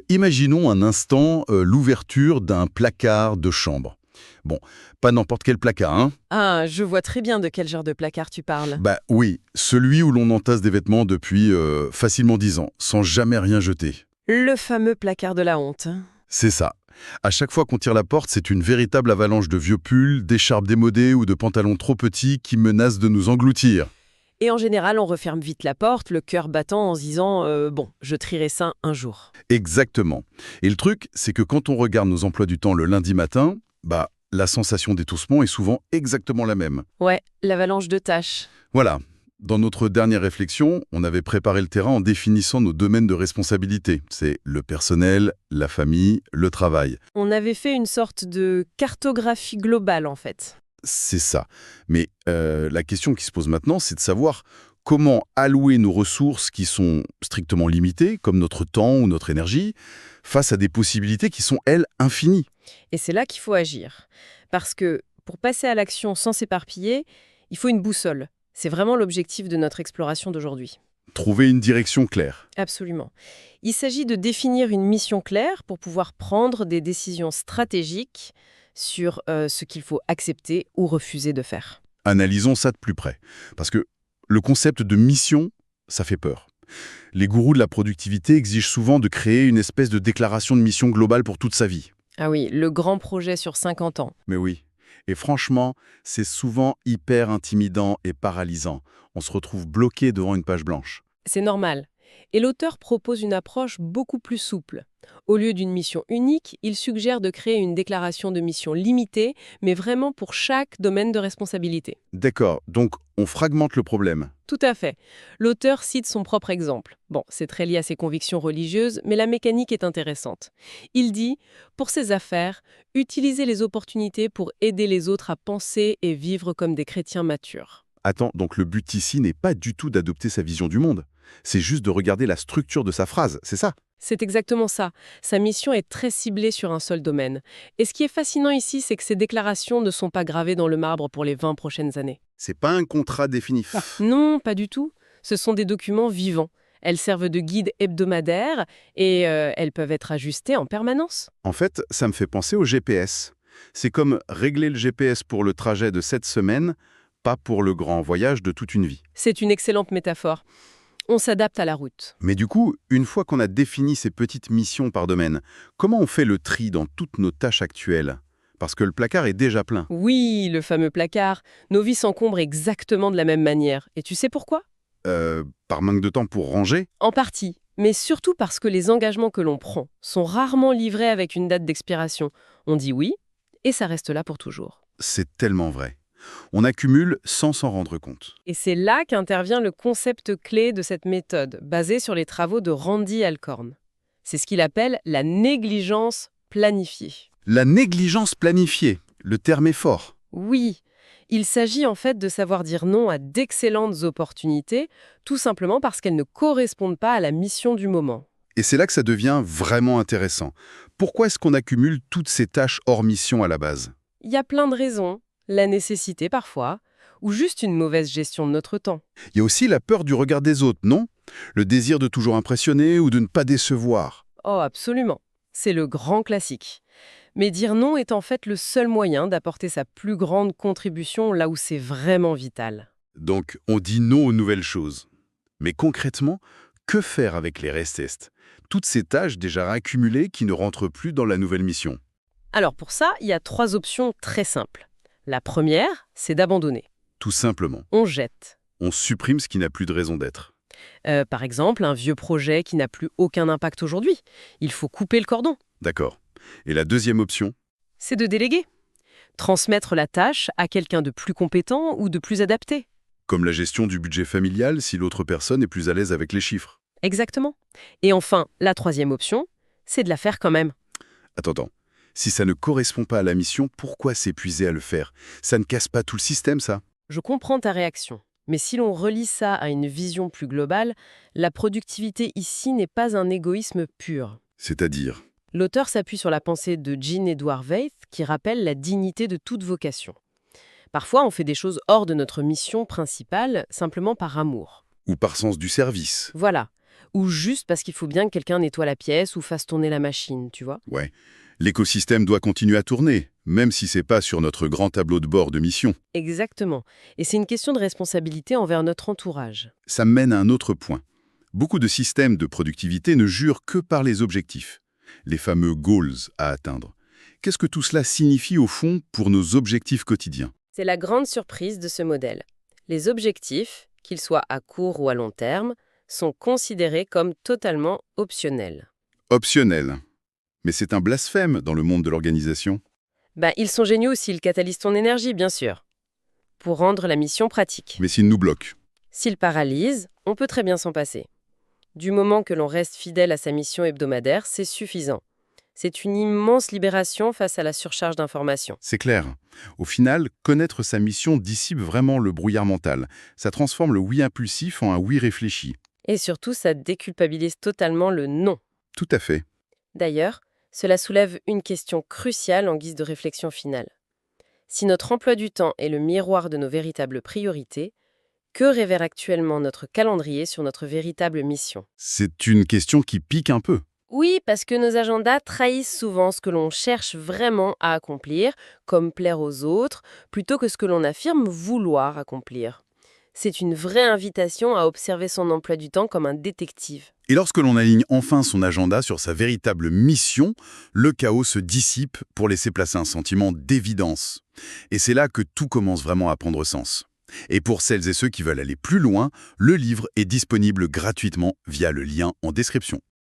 Imaginons un instant l'ouverture d'un placard de chambre. Bon, pas n'importe quel placard, hein. Ah, je vois très bien de quel genre de placard tu parles. Bah oui, celui où l'on entasse des vêtements depuis facilement 10 ans, sans jamais rien jeter. Le fameux placard de la honte. C'est ça. À chaque fois qu'on tire la porte, c'est une véritable avalanche de vieux pulls, d'écharpes démodées ou de pantalons trop petits qui menacent de nous engloutir. Et en général, on referme vite la porte, le cœur battant en se disant bon, je trierai ça un jour. Exactement. Et le truc, c'est que quand on regarde nos emplois du temps le lundi matin, bah, la sensation d'étouffement est souvent exactement la même. Ouais, l'avalanche de tâches. Voilà. Dans notre dernière réflexion, on avait préparé le terrain en définissant nos domaines de responsabilité. C'est le personnel, la famille, le travail. On avait fait une sorte de cartographie globale en fait. C'est ça. Mais la question qui se pose maintenant, c'est de savoir comment allouer nos ressources qui sont strictement limitées, comme notre temps ou notre énergie, face à des possibilités qui sont, elles, infinies. Et c'est là qu'il faut agir. Parce que pour passer à l'action sans s'éparpiller, il faut une boussole. C'est vraiment l'objectif de notre exploration d'aujourd'hui. Trouver une direction claire. Absolument. Il s'agit de définir une mission claire pour pouvoir prendre des décisions stratégiques sur ce qu'il faut accepter ou refuser de faire. Analysons ça de plus près. Parce que le concept de mission, ça fait peur. Les gourous de la productivité exigent souvent de créer une espèce de déclaration de mission globale pour toute sa vie. Ah oui, le grand projet sur 50 ans. Mais oui. Et franchement, c'est souvent hyper intimidant et paralysant. On se retrouve bloqué devant une page blanche. C'est normal. Et l'auteur propose une approche beaucoup plus souple. Au lieu d'une mission unique, il suggère de créer une déclaration de mission limitée, mais vraiment pour chaque domaine de responsabilité. D'accord, donc on fragmente le problème. Tout à fait. L'auteur cite son propre exemple. Bon, c'est très lié à ses convictions religieuses, mais la mécanique est intéressante. Il dit, pour ses affaires, utilisez les opportunités pour aider les autres à penser et vivre comme des chrétiens matures. Attends, donc le but ici n'est pas du tout d'adopter sa vision du monde. C'est juste de regarder la structure de sa phrase, c'est ça? C'est exactement ça. Sa mission est très ciblée sur un seul domaine. Et ce qui est fascinant ici, c'est que ces déclarations ne sont pas gravées dans le marbre pour les 20 prochaines années. C'est pas un contrat définitif. Non, pas du tout. Ce sont des documents vivants. Elles servent de guide hebdomadaire et elles peuvent être ajustées en permanence. En fait, ça me fait penser au GPS. C'est comme régler le GPS pour le trajet de 7 semaines, pas pour le grand voyage de toute une vie. C'est une excellente métaphore. On s'adapte à la route. Mais du coup, une fois qu'on a défini ces petites missions par domaine, comment on fait le tri dans toutes nos tâches actuelles? Parce que le placard est déjà plein. Oui, le fameux placard. Nos vies s'encombrent exactement de la même manière. Et tu sais pourquoi? Par manque de temps pour ranger? En partie, mais surtout parce que les engagements que l'on prend sont rarement livrés avec une date d'expiration. On dit oui, et ça reste là pour toujours. C'est tellement vrai. On accumule sans s'en rendre compte. Et c'est là qu'intervient le concept clé de cette méthode, basé sur les travaux de Randy Alcorn. C'est ce qu'il appelle la négligence planifiée. La négligence planifiée, le terme est fort. Oui, il s'agit en fait de savoir dire non à d'excellentes opportunités, tout simplement parce qu'elles ne correspondent pas à la mission du moment. Et c'est là que ça devient vraiment intéressant. Pourquoi est-ce qu'on accumule toutes ces tâches hors mission à la base? Il y a plein de raisons, la nécessité parfois, ou juste une mauvaise gestion de notre temps. Il y a aussi la peur du regard des autres, non? Le désir de toujours impressionner ou de ne pas décevoir. Oh, absolument. C'est le grand classique. Mais dire non est en fait le seul moyen d'apporter sa plus grande contribution là où c'est vraiment vital. Donc, on dit non aux nouvelles choses. Mais concrètement, que faire avec les restes? Toutes ces tâches déjà accumulées qui ne rentrent plus dans la nouvelle mission. Alors pour ça, il y a 3 options très simples. La première, c'est d'abandonner. Tout simplement. On jette. On supprime ce qui n'a plus de raison d'être. Par exemple, un vieux projet qui n'a plus aucun impact aujourd'hui. Il faut couper le cordon. D'accord. Et la deuxième option? C'est de déléguer. Transmettre la tâche à quelqu'un de plus compétent ou de plus adapté. Comme la gestion du budget familial si l'autre personne est plus à l'aise avec les chiffres. Exactement. Et enfin, la troisième option, c'est de la faire quand même. Attends. Si ça ne correspond pas à la mission, pourquoi s'épuiser à le faire? Ça ne casse pas tout le système, ça? Je comprends ta réaction. Mais si l'on relie ça à une vision plus globale, la productivité ici n'est pas un égoïsme pur. C'est-à-dire? L'auteur s'appuie sur la pensée de Jean Edward Veith qui rappelle la dignité de toute vocation. Parfois, on fait des choses hors de notre mission principale simplement par amour. Ou par sens du service. Voilà. ou juste parce qu'il faut bien que quelqu'un nettoie la pièce ou fasse tourner la machine, tu vois. Ouais. L'écosystème doit continuer à tourner, même si c'est pas sur notre grand tableau de bord de mission. Exactement. Et c'est une question de responsabilité envers notre entourage. Ça mène à un autre point. Beaucoup de systèmes de productivité ne jurent que par les objectifs, les fameux goals à atteindre. Qu'est-ce que tout cela signifie au fond pour nos objectifs quotidiens? C'est la grande surprise de ce modèle. Les objectifs, qu'ils soient à court ou à long terme, sont considérés comme totalement optionnels. Optionnel. Mais c'est un blasphème dans le monde de l'organisation. Ils sont géniaux s'ils catalysent ton énergie, bien sûr, pour rendre la mission pratique. Mais s'il nous bloque. S'ils paralysent, on peut très bien s'en passer. Du moment que l'on reste fidèle à sa mission hebdomadaire, c'est suffisant. C'est une immense libération face à la surcharge d'informations. C'est clair. Au final, connaître sa mission dissipe vraiment le brouillard mental. Ça transforme le oui impulsif en un oui réfléchi. Et surtout, ça déculpabilise totalement le non. Tout à fait. D'ailleurs, cela soulève une question cruciale en guise de réflexion finale. Si notre emploi du temps est le miroir de nos véritables priorités, que révèle actuellement notre calendrier sur notre véritable mission? C'est une question qui pique un peu. Oui, parce que nos agendas trahissent souvent ce que l'on cherche vraiment à accomplir, comme plaire aux autres, plutôt que ce que l'on affirme vouloir accomplir. C'est une vraie invitation à observer son emploi du temps comme un détective. Et lorsque l'on aligne enfin son agenda sur sa véritable mission, le chaos se dissipe pour laisser placer un sentiment d'évidence. Et c'est là que tout commence vraiment à prendre sens. Et pour celles et ceux qui veulent aller plus loin, le livre est disponible gratuitement via le lien en description.